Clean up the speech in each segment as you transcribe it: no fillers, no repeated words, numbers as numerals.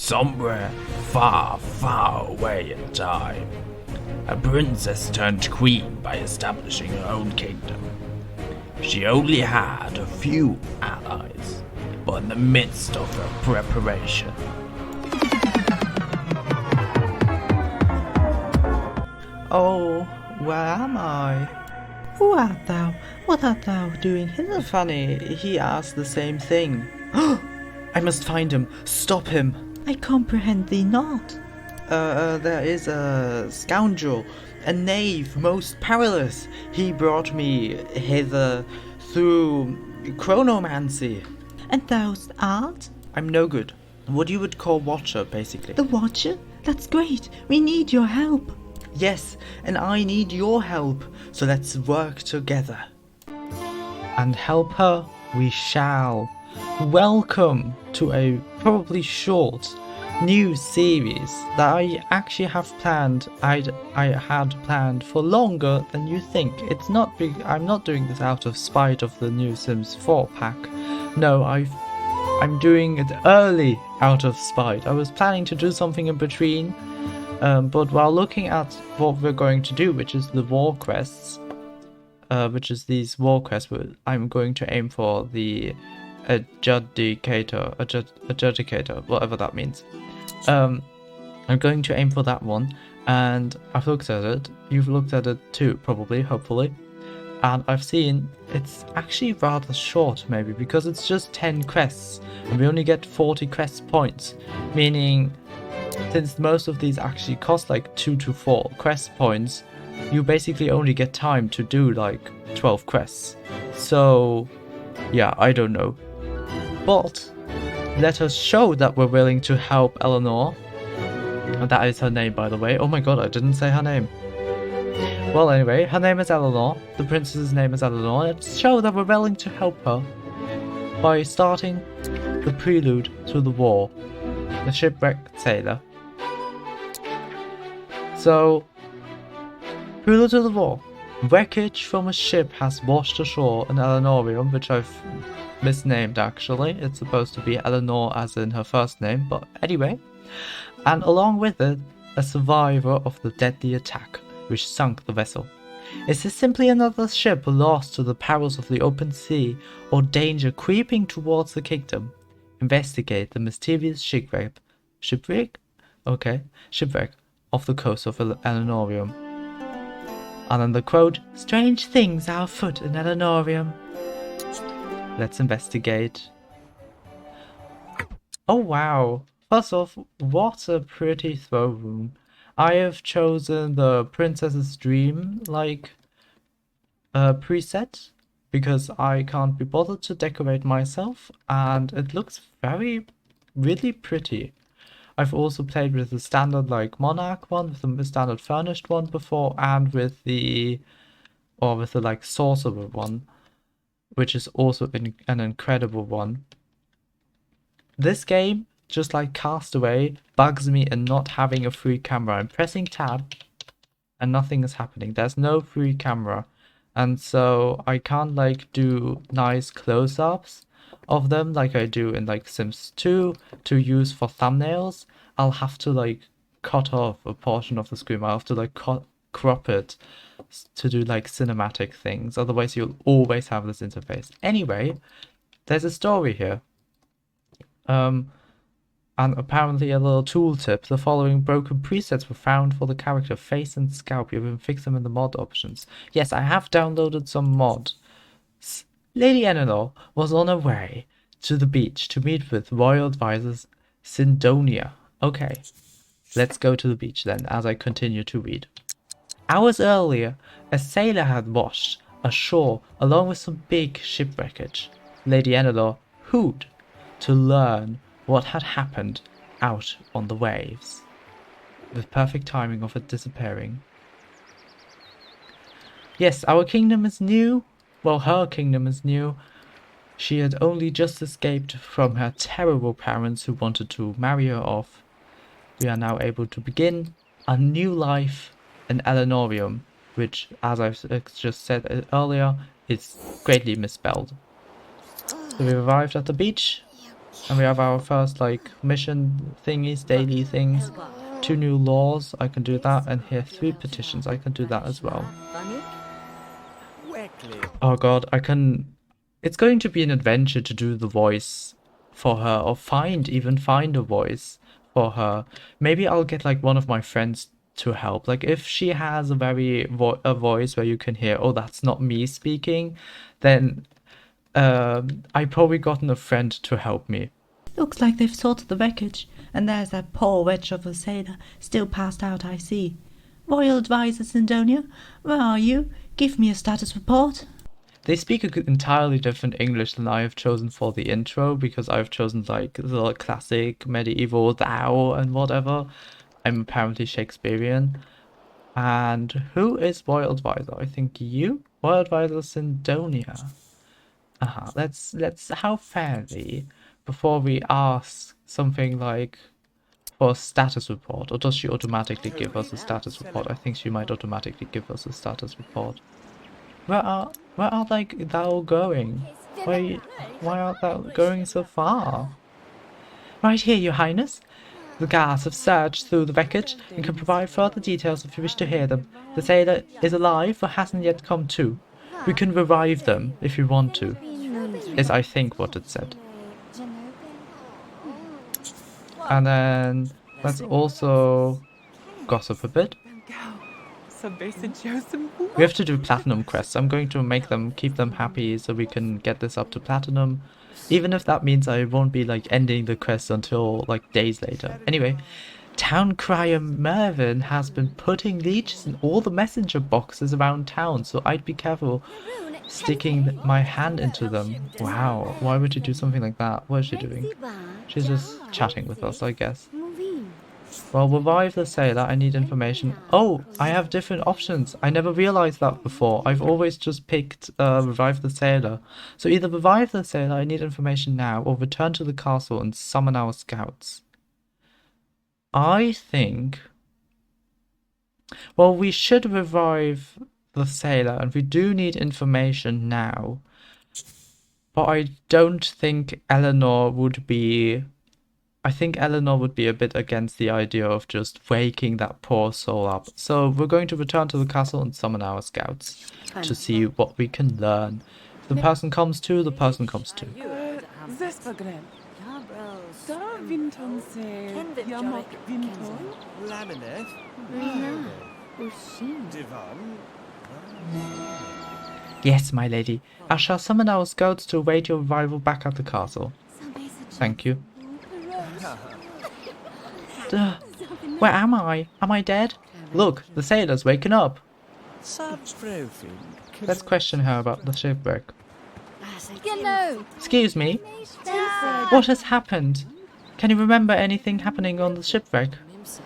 Somewhere far, far away in time, a princess turned queen by establishing her own kingdom. She only had a few allies, but in the midst of her preparation. Oh, where am I? Who art thou? What art thou doing hither? Funny, he asked the same thing. I must find him. Stop him. I comprehend thee not. There is a scoundrel, a knave most perilous. He brought me hither through chronomancy. And thou art? I'm no good. What you would call watcher, basically. The Watcher? That's great. We need your help. Yes, and I need your help, so let's work together. And help her we shall. Welcome to a probably short new series that I actually have planned. I had planned for longer than you think. It's not big. I'm not doing this out of spite of the new Sims 4 pack. No, I'm doing it early out of spite. I was planning to do something in between. But while looking at what we're going to do, which is the war quests, I'm going to aim for the adjudicator, whatever that means. I'm going to aim for that one, and I've looked at it. You've looked at it too, probably, hopefully. And I've seen it's actually rather short, maybe, because it's just 10 quests, and we only get 40 quest points, meaning since most of these actually cost like 2 to 4 quest points, you basically only get time to do like 12 quests. So, yeah, I don't know. But let us show that we're willing to help Eleanor. That is her name, by the way. Oh my god, I didn't say her name. Well, anyway, her name is Eleanor. The princess's name is Eleanor. Let's show that we're willing to help her by starting the prelude to the war. The shipwrecked sailor. So, prelude to the war. Wreckage from a ship has washed ashore an Eleanorium, which I've misnamed actually. It's supposed to be Eleanor as in her first name, but anyway. And along with it, a survivor of the deadly attack, which sunk the vessel. Is this simply another ship lost to the perils of the open sea, or danger creeping towards the kingdom? Investigate the mysterious shipwreck off the coast of Eleanorium. And then the quote, "Strange things are afoot in Eleanorium." Let's investigate. Oh wow! First off, what a pretty throne room. I have chosen the Princess's Dream preset because I can't be bothered to decorate myself, and it looks really pretty. I've also played with the standard Monarch one, with the standard furnished one before, and with the sorcerer one, which is also an incredible one. This game, just like Castaway, bugs me in not having a free camera. I'm pressing tab and nothing is happening. There's no free camera, and so I can't do nice close-ups of them like I do in Sims 2 to use for thumbnails. I'll have to cut off a portion of the screen. I'll have to crop it to do cinematic things, otherwise you'll always have this interface. Anyway, there's a story here. And apparently a little tooltip. The following broken presets were found for the character face and scalp. You can fix them in the mod options. Yes, I have downloaded some mods. Lady Eleanor was on her way to the beach to meet with royal advisors Sindonia. Okay, let's go to the beach then, as I continue to read. Hours earlier, a sailor had washed ashore along with some big ship wreckage. Lady Eleanor hooed to learn what had happened out on the waves, with perfect timing of it disappearing. Yes, our kingdom is new. Well, her kingdom is new. She had only just escaped from her terrible parents who wanted to marry her off. We are now able to begin a new life in Eleanorium, which, as I've just said earlier, is greatly misspelled. So we arrived at the beach. And we have our first like mission thingies, daily things. 2 new laws, I can do that, and here 3 petitions, I can do that as well. Oh god, I can... It's going to be an adventure to do the voice for her, or even find a voice for her. Maybe I'll get like one of my friends to help. Like if she has a voice where you can hear, oh, that's not me speaking, then I probably gotten a friend to help me. Looks like they've sorted the wreckage, and there's that poor wretch of a sailor, still passed out, I see. Royal Advisor Sindonia, where are you? Give me a status report. They speak an entirely different English than I have chosen for the intro, because I've chosen like the classic medieval thou and whatever. I'm apparently Shakespearean. And who is Royal Advisor? I think you? Royal Advisor Sindonia. Let's how fairly, before we ask something like for a status report, or does she automatically give us a status report? I think she might automatically give us a status report. Where are like thou going? Why aren't thou going so far? Right here, your highness. The guards have searched through the wreckage and can provide further details if you wish to hear them. The sailor is alive but hasn't yet come to. We can revive them if you want to, is I think what it said. And then let's also gossip a bit. We have to do platinum quests. I'm going to keep them happy so we can get this up to platinum. Even if that means I won't be like ending the quest until like days later. Anyway, Town Crier Mervyn has been putting leeches in all the messenger boxes around town, so I'd be careful sticking my hand into them. Wow, why would she do something like that? What is she doing? She's just chatting with us, I guess. Well, revive the sailor, I need information. Oh, I have different options. I never realized that before. I've always just picked revive the sailor. So either revive the sailor, I need information now, or return to the castle and summon our scouts. I think... Well, we should revive the sailor, and we do need information now. But I don't think Eleanor would be... I think Eleanor would be a bit against the idea of just waking that poor soul up. So we're going to return to the castle and summon our scouts to see what we can learn. If the person comes too, the person comes too. Yes, my lady. I shall summon our scouts to await your arrival back at the castle. Thank you. Where am I? Am I dead? Look, the sailor's waken up. Let's question her about the shipwreck. Excuse me? What has happened? Can you remember anything happening on the shipwreck?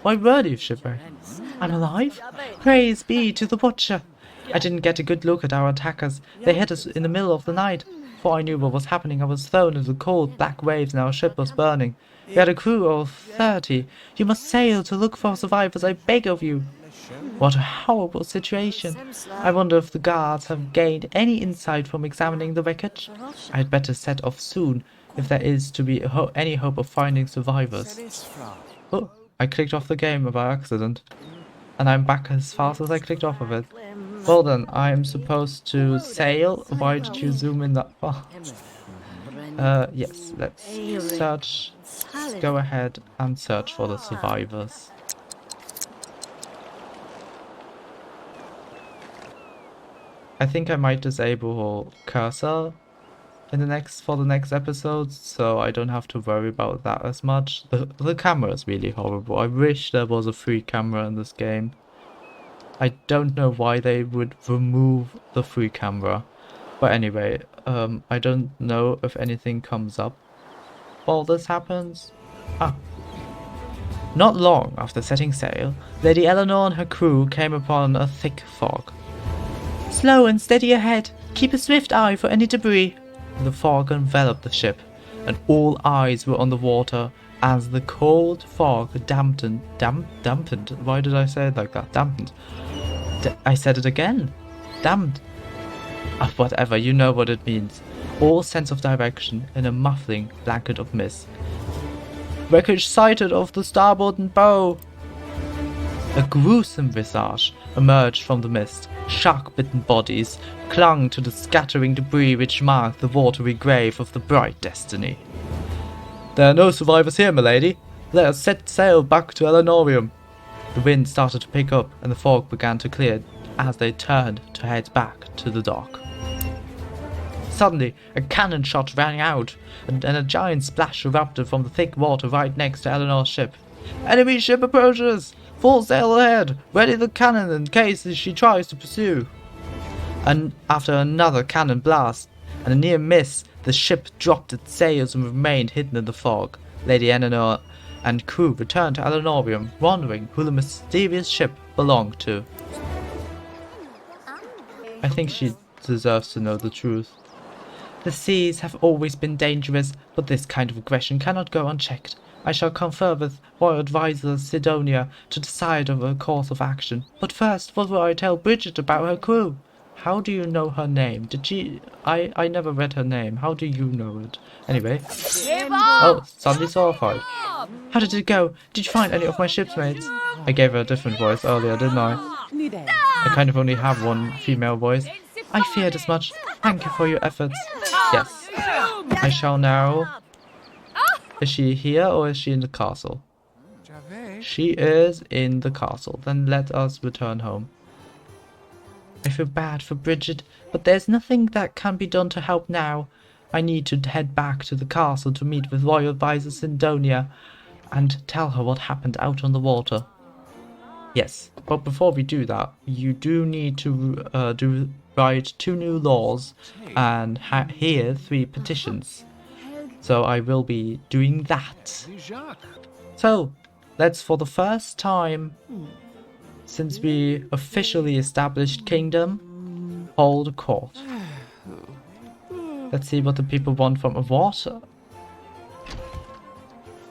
Why were you shipwrecked? I'm alive? Praise be to the Watcher. I didn't get a good look at our attackers. They hit us in the middle of the night. Before I knew what was happening, I was thrown into the cold, black waves and our ship was burning. We had a crew of 30. You must sail to look for survivors, I beg of you. What a horrible situation. I wonder if the guards have gained any insight from examining the wreckage. I'd better set off soon, if there is to be any hope of finding survivors. Oh, I clicked off the game by accident. And I'm back as fast as I clicked off of it. Well then, I'm supposed to sail. Why did you zoom in that far? Yes, let's search. Let's go ahead and search for the survivors. I think I might disable cursor in for the next episode, so I don't have to worry about that as much. The camera is really horrible. I wish there was a free camera in this game. I don't know why they would remove the free camera. But anyway, I don't know if anything comes up while this happens. Not long after setting sail, Lady Eleanor and her crew came upon a thick fog. Slow and steady ahead. Keep a swift eye for any debris. The fog enveloped the ship, and all eyes were on the water as the cold fog dampened. Why did I say it like that? Dampened. I said it again. Damned. Whatever, you know what it means. all sense of direction in a muffling blanket of mist. Wreckage sighted off the starboard bow! A gruesome visage emerged from the mist. Shark-bitten bodies clung to the scattering debris which marked the watery grave of the bright Destiny. There are no survivors here, milady. Let us set sail back to Elenorium. The wind started to pick up and the fog began to clear as they turned to head back to the dock. Suddenly, a cannon shot rang out, and a giant splash erupted from the thick water right next to Eleanor's ship. Enemy ship approaches! Full sail ahead! Ready the cannon in case she tries to pursue! And after another cannon blast and a near miss, the ship dropped its sails and remained hidden in the fog. Lady Eleanor and crew returned to Elenorium, wondering who the mysterious ship belonged to. I think she deserves to know the truth. The seas have always been dangerous, but this kind of aggression cannot go unchecked. I shall confer with Royal Advisor Sidonia to decide on a course of action. But first, what will I tell Bridget about her crew? How do you know her name? Did she... I never read her name. How do you know it? Anyway. Oh, suddenly horrified. How did it go? Did you find any of my shipmates? I gave her a different voice earlier, didn't I? I kind of only have one female voice. I feared as much. Thank you for your efforts. Yes. I shall now... Is she here or is she in the castle? She is in the castle. Then let us return home. I feel bad for Bridget, but there's nothing that can be done to help now. I need to head back to the castle to meet with Royal Advisor Sidonia and tell her what happened out on the water. Yes, but before we do that, you do need to write 2 new laws and hear 3 petitions. So I will be doing that. So, let's for the first time since we officially established kingdom, hold a court. Let's see what the people want from a water.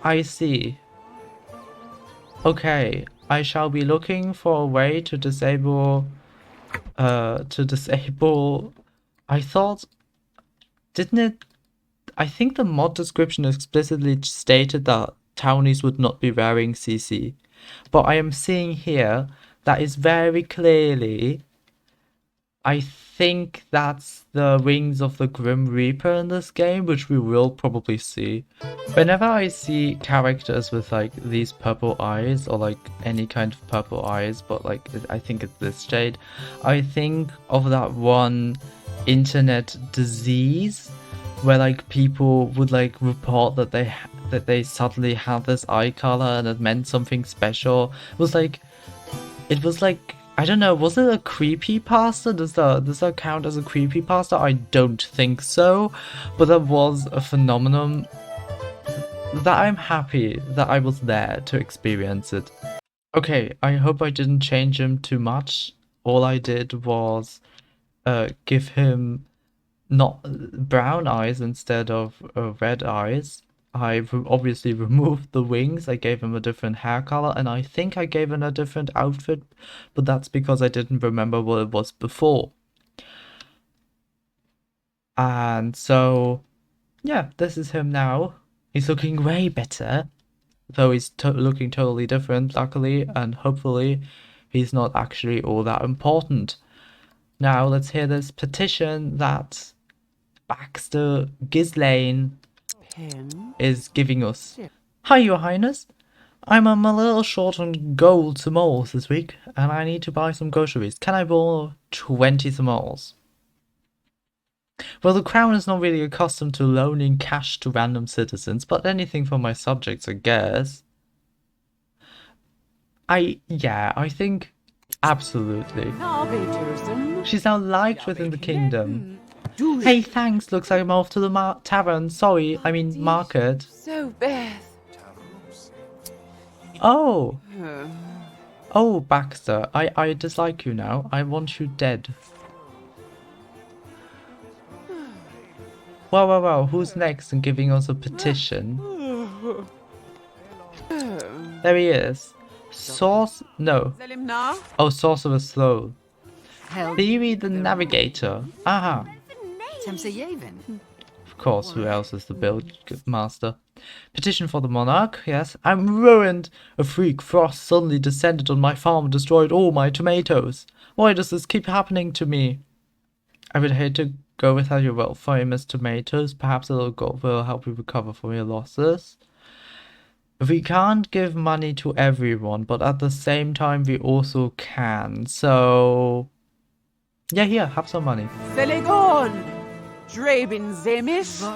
I see. Okay, I shall be looking for a way to disable... I thought... Didn't it... I think the mod description explicitly stated that townies would not be wearing CC. But I am seeing here that is very clearly... I think that's the wings of the Grim Reaper in this game, which we will probably see. Whenever I see characters with like these purple eyes, or like any kind of purple eyes, but like I think it's this shade, I think of that one internet disease where like people would like report that they suddenly had this eye color and it meant something special. It was like I don't know, was it a creepypasta? Does that count as a creepypasta? I don't think so, but that was a phenomenon that I'm happy that I was there to experience it. Okay, I hope I didn't change him too much. All I did was give him not brown eyes instead of red eyes. I obviously removed the wings, I gave him a different hair color, and I think I gave him a different outfit, but that's because I didn't remember what it was before. And so, yeah, this is him now. He's looking way better, though he's looking totally different, luckily, and hopefully he's not actually all that important. Now, let's hear this petition that Baxter Ghislaine is giving us. Hi, Your Highness. I'm a little short on gold simoles this week, and I need to buy some groceries. Can I borrow 20 simoles? Well, the crown is not really accustomed to loaning cash to random citizens, but anything for my subjects, I guess. I think absolutely. She's now liked within the kingdom. Hey, thanks. Looks like I'm off to the tavern. Sorry, I mean market. So Beth. Oh. Oh, Baxter. I dislike you now. I want you dead. Well. Who's next and giving us a petition? There he is. No. Oh, Sorcerer's Slow. Theory the Navigator. Aha. course, who else is the build master? Petition for the monarch, yes. I'm ruined! A freak frost suddenly descended on my farm and destroyed all my tomatoes. Why does this keep happening to me? I would hate to go without your well famous tomatoes. Perhaps a little gold will help you recover from your losses. We can't give money to everyone, but at the same time we also can. So yeah, here, have some money.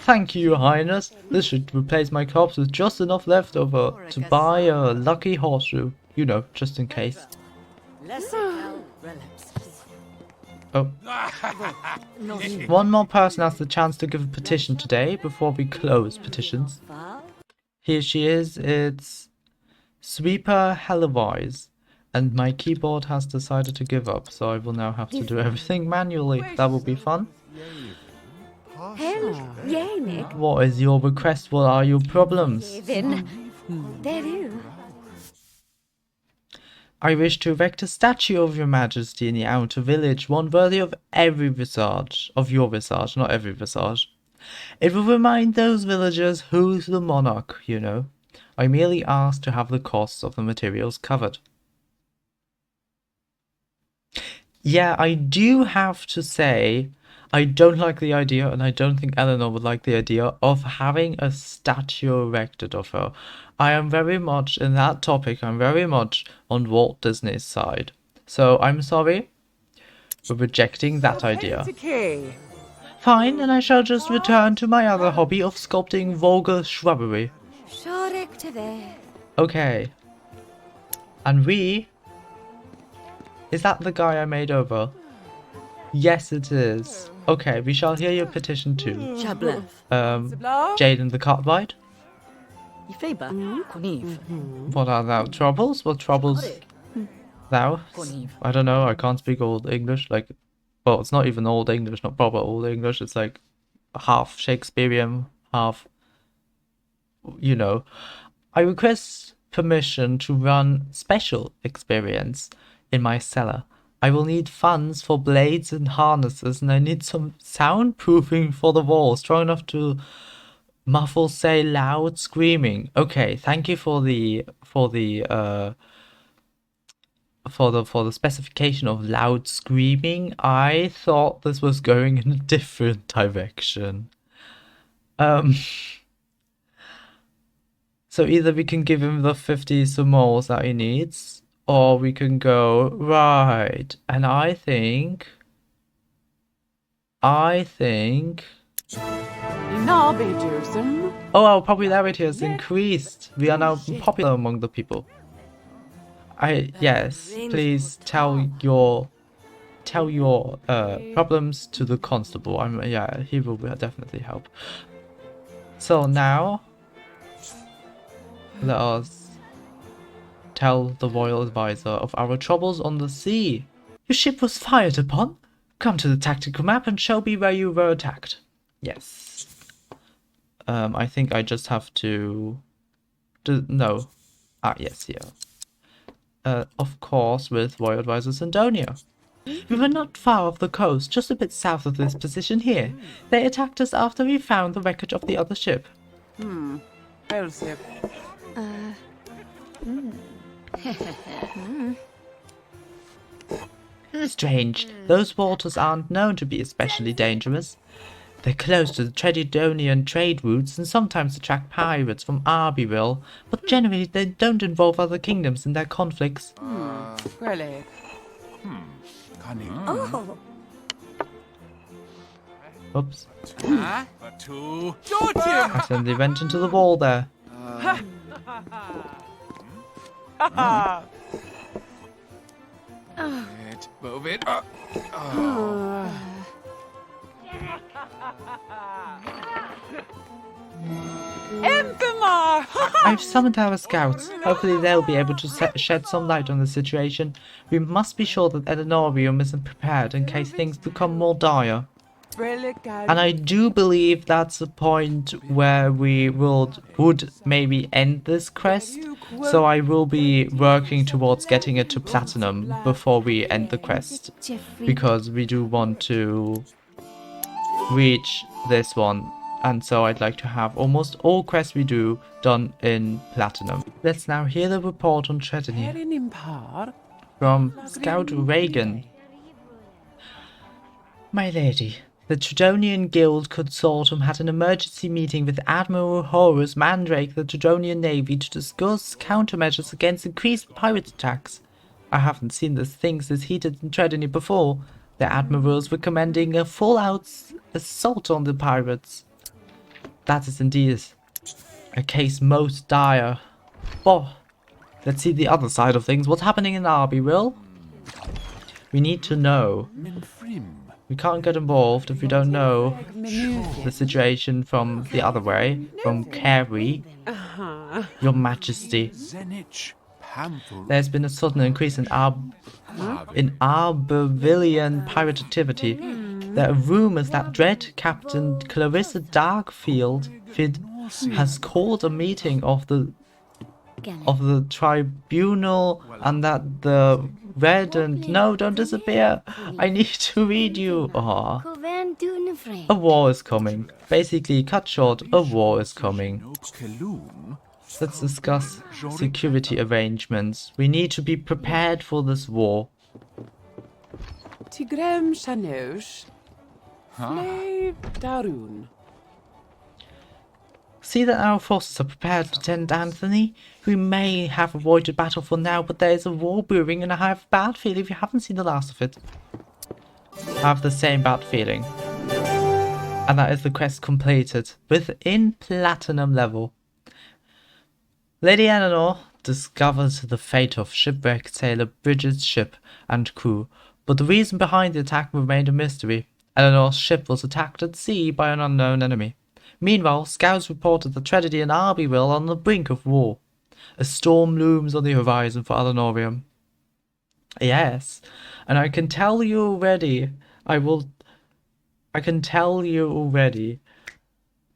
Thank you, Your Highness. This should replace my crops with just enough leftover to buy a lucky horseshoe. You know, just in case. Oh. One more person has the chance to give a petition today before we close petitions. Here she is. It's Sweeper Hellawise. And my keyboard has decided to give up, so I will now have to do everything manually. That will be fun. What is your request? What are your problems? I wish to erect a statue of your majesty in the outer village, one worthy of every visage, of your visage, not every visage. It will remind those villagers who's the monarch, you know. I merely ask to have the costs of the materials covered. Yeah, I do have to say, I don't like the idea, and I don't think Eleanor would like the idea of having a statue erected of her. I am very much, in that topic, I'm very much on Walt Disney's side. So I'm sorry for rejecting that idea. Fine, then I shall just return to my other hobby of sculpting vulgar shrubbery. Okay. And we... Is that the guy I made over? Yes, it is. Okay, we shall hear your petition too. Jaden the Cartwright? What are thou troubles? What troubles thou? I don't know, I can't speak Old English. Like, well, it's not even Old English, not proper Old English. It's like half Shakespearean, half, you know. I request permission to run special experience in my cellar. I will need funds for blades and harnesses, and I need some soundproofing for the walls, strong enough to muffle, say, loud screaming. Okay, thank you for the specification of loud screaming. I thought this was going in a different direction. So either we can give him the 50 simoles that he needs, or we can go, right, and I think... Oh, our popularity has increased. We are now popular among the people. Yes, please tell your problems to the constable. Yeah, he will definitely help. So now, let us tell the royal advisor of our troubles on the sea. Your ship was fired upon. Come to the tactical map and show me where you were attacked. Yes. I think I just have to... No. Yes, here. Of course, with Royal Advisor Sandonia. We were not far off the coast, just a bit south of this position here. They attacked us after we found the wreckage of the other ship. Strange. Those waters aren't known to be especially dangerous. They're close to the Tredidonian trade routes and sometimes attract pirates from Arbyville, but generally they don't involve other kingdoms in their conflicts. Oops. I accidentally went into the wall there. Move it. I've summoned our scouts. Hopefully they'll be able to shed some light on the situation. We must be sure that Edenorium isn't prepared in case things become more dire. And I do believe that's a point where we would maybe end this quest. So I will be working towards getting it to platinum before we end the quest, because we do want to reach this one and so I'd like to have almost all quests we do done in Platinum. Let's now hear the report on Tretony from Scout Reagan. My lady, the Tredonian Guild Consortium had an emergency meeting with Admiral Horus Mandrake, the Tredonian Navy, to discuss countermeasures against increased pirate attacks. I haven't seen this thing this heated in Tredony before. The Admiral's recommending a full-out assault on the pirates. That is indeed a case most dire. But let's see the other side of things. What's happening in Arbyville? We need to know. We can't get involved if we don't know the situation from the other way. From Carrie. Your Majesty. There's been a sudden increase in Arborvillian pirate activity. There are rumors that Dread Captain Clarissa Darkfield has called a meeting of the tribunal, and that the red and no, don't disappear. I need to read you. Aww. A war is coming. Basically, cut short, a war is coming. Let's discuss security arrangements. We need to be prepared for this war. Tigrem Shanosh. Darun. See that our forces are prepared, Lieutenant Anthony. We may have avoided battle for now, but there is a war brewing, and I have a bad feeling if you haven't seen the last of it. I have the same bad feeling. And that is the quest completed within Platinum level. Lady Eleanor discovered the fate of shipwrecked sailor Bridget's ship and crew, but the reason behind the attack remained a mystery. Eleanor's ship was attacked at sea by an unknown enemy. Meanwhile, scouts reported that Tredony and Arbyville are on the brink of war. A storm looms on the horizon for Alenorium. Yes, and I can tell you already,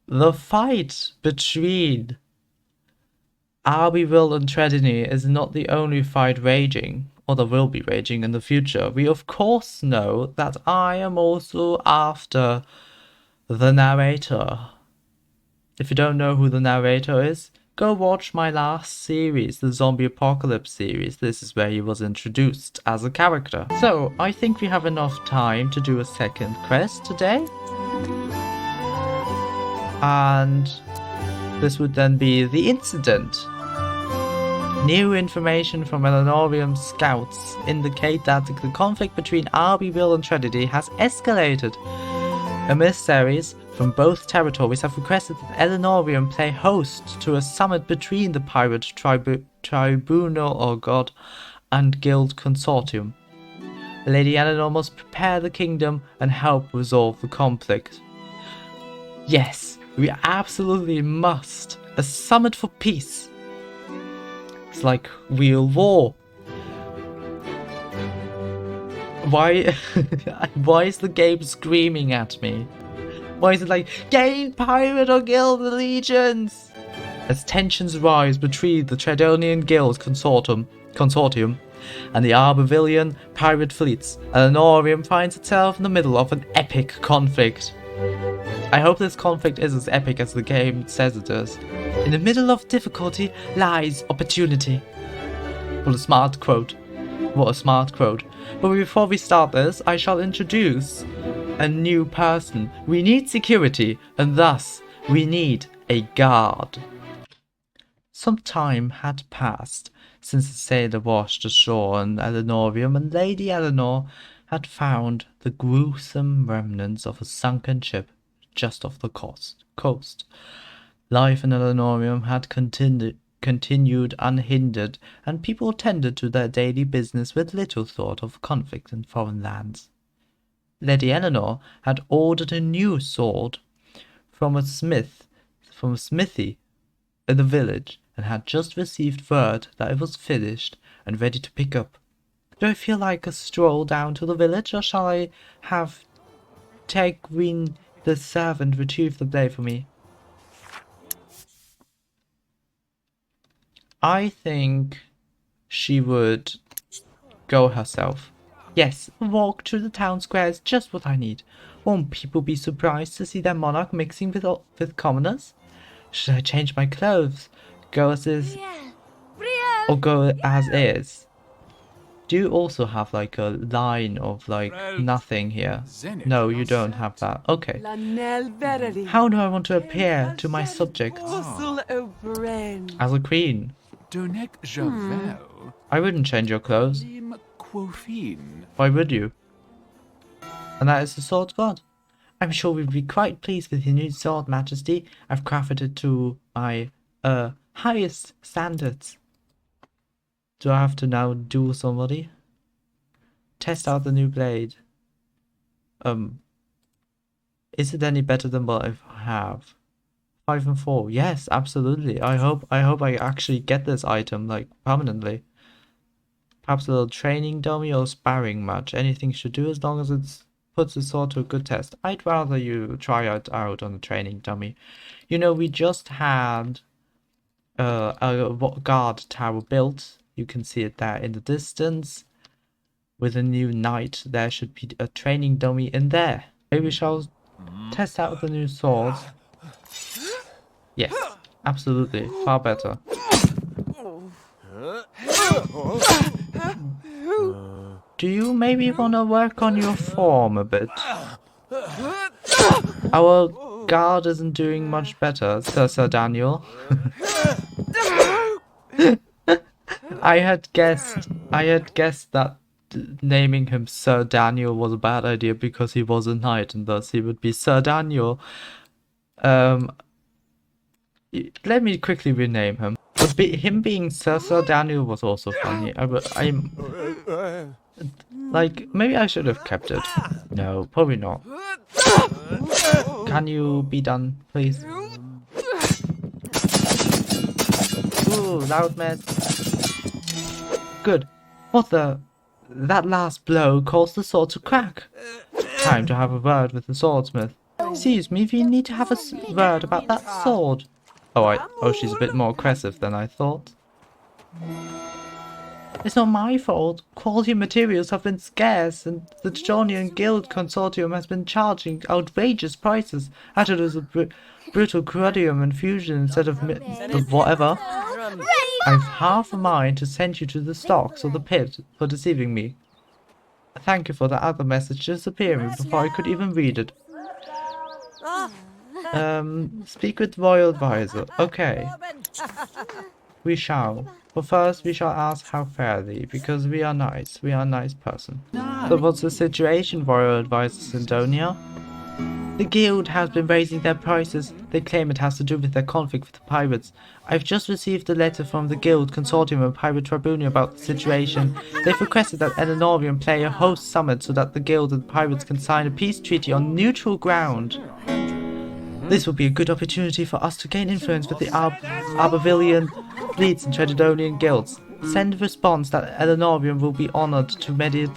the fight between Arbyville and Tredony is not the only fight raging, or that will be raging in the future. We of course know that I am also after the narrator. If you don't know who the narrator is, go watch my last series, the Zombie Apocalypse series. This is where he was introduced as a character. So, I think we have enough time to do a second quest today. And this would then be the incident. New information from Alenorium scouts indicate that the conflict between Arbyville and Tredony has escalated. Emissaries from both territories have requested that Alenorium play host to a summit between the pirate tribunal and guild consortium. Lady Eleanor must prepare the kingdom and help resolve the conflict. Yes, we absolutely must. A summit for peace. It's like real war. Why is the game screaming at me? Why is it like, gain pirate or guild allegiance? As tensions rise between the Tredonian Guild Consortium and the Arborvillian pirate fleets, Alenorium finds itself in the middle of an epic conflict. I hope this conflict is as epic as the game says it is. In the middle of difficulty lies opportunity. What a smart quote. What a smart quote. But before we start this, I shall introduce a new person. We need security, and thus we need a guard. Some time had passed since the sailor washed ashore on Alenorium, and Lady Eleanor had found the gruesome remnants of a sunken ship just off the coast. Life in Alenorium had continued unhindered, and people tended to their daily business with little thought of conflict in foreign lands. Lady Eleanor had ordered a new sword from a smithy in the village, and had just received word that it was finished and ready to pick up. Do I feel like a stroll down to the village, or shall I have Tegwin the servant retrieve the blade for me? I think she would go herself. Yes, a walk through the town square is just what I need. Won't people be surprised to see their monarch mixing with commoners? Should I change my clothes? Go as is, or go as is? Do you also have like a line of like nothing here? No, you don't have that. Okay. How do I want to appear to my subjects? As a queen. I wouldn't change your clothes. Why would you? And that is the sword god. I'm sure we'd be quite pleased with your new sword, Majesty. I've crafted it to my highest standards. Do I have to now duel somebody? Test out the new blade. Is it any better than what I have? 5 and 4. Yes, absolutely. I hope I actually get this item like permanently. Perhaps a little training dummy or sparring match. Anything should do as long as it puts the sword to a good test. I'd rather you try it out on a training dummy. You know, we just had a guard tower built. You can see it there in the distance. With a new knight, there should be a training dummy in there. Maybe we shall test out the new swords. Yes, absolutely. Far better. Do you maybe want to work on your form a bit? Our guard isn't doing much better, Sir Daniel. I had guessed that naming him Sir Daniel was a bad idea because he was a knight and thus he would be Sir Daniel. Let me quickly rename him. But him being Sir Daniel was also funny. Like, maybe I should have kept it. No, probably not. Can you be done, please? Ooh, loud mess. Good. What the? That last blow caused the sword to crack. Time to have a word with the swordsmith. Excuse me, we need to have a word about that sword. Oh, she's a bit more aggressive than I thought. It's not my fault. Quality materials have been scarce, and the Jonian Guild Consortium has been charging outrageous prices. I thought it was a brutal crudium infusion instead of whatever. I've half a mind to send you to the stocks or the pit for deceiving me. Thank you for the other message disappearing before I could even read it. Speak with Royal Advisor. Okay. We shall. But first we shall ask how fare thee, because we are nice. We are a nice person. So what's the situation, Royal Advisor Syndonia? The guild has been raising their prices. They claim it has to do with their conflict with the pirates. I've just received a letter from the guild consortium and Pirate Tribunal about the situation. They've requested that Eleanorian play a host summit so that the guild and the pirates can sign a peace treaty on neutral ground. This will be a good opportunity for us to gain influence with the Arborvillian fleets and Tredidonian guilds. Send a response that Eleanorian will be honored to mediate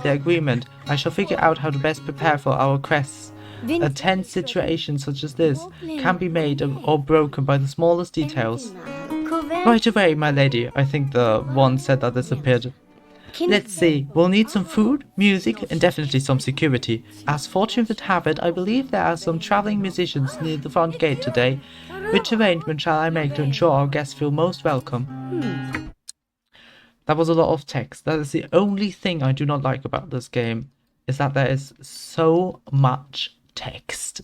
the agreement. I shall figure out how to best prepare for our quests. A tense situation such as this can be made or broken by the smallest details. Right away, my lady. I think the one said that disappeared. Let's see, we'll need some food, music, and definitely some security. As fortune would have it, I believe there are some travelling musicians near the front gate today. Which arrangement shall I make to ensure our guests feel most welcome? That was a lot of text. That is the only thing I do not like about this game, is that there is so much text.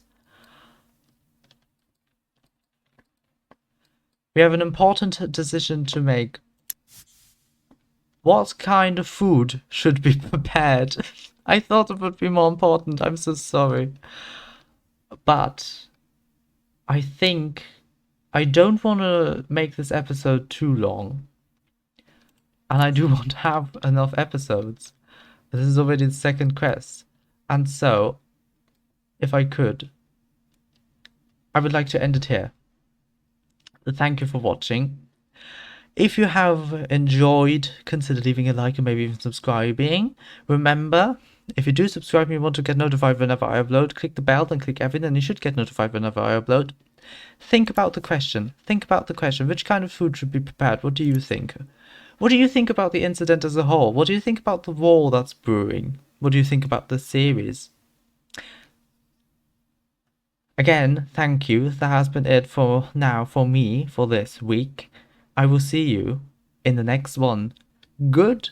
We have an important decision to make. What kind of food should be prepared? I thought it would be more important. I'm so sorry. But I think I don't want to make this episode too long. And I do want to have enough episodes. This is already the second quest. And so, if I could, I would like to end it here. Thank you for watching. If you have enjoyed, consider leaving a like and maybe even subscribing. Remember, if you do subscribe and you want to get notified whenever I upload, click the bell, then click everything, and you should get notified whenever I upload. Think about the question. Think about the question. Which kind of food should be prepared? What do you think? What do you think about the incident as a whole? What do you think about the war that's brewing? What do you think about the series? Again, thank you. That has been it for now for me for this week. I will see you in the next one. Goodbye.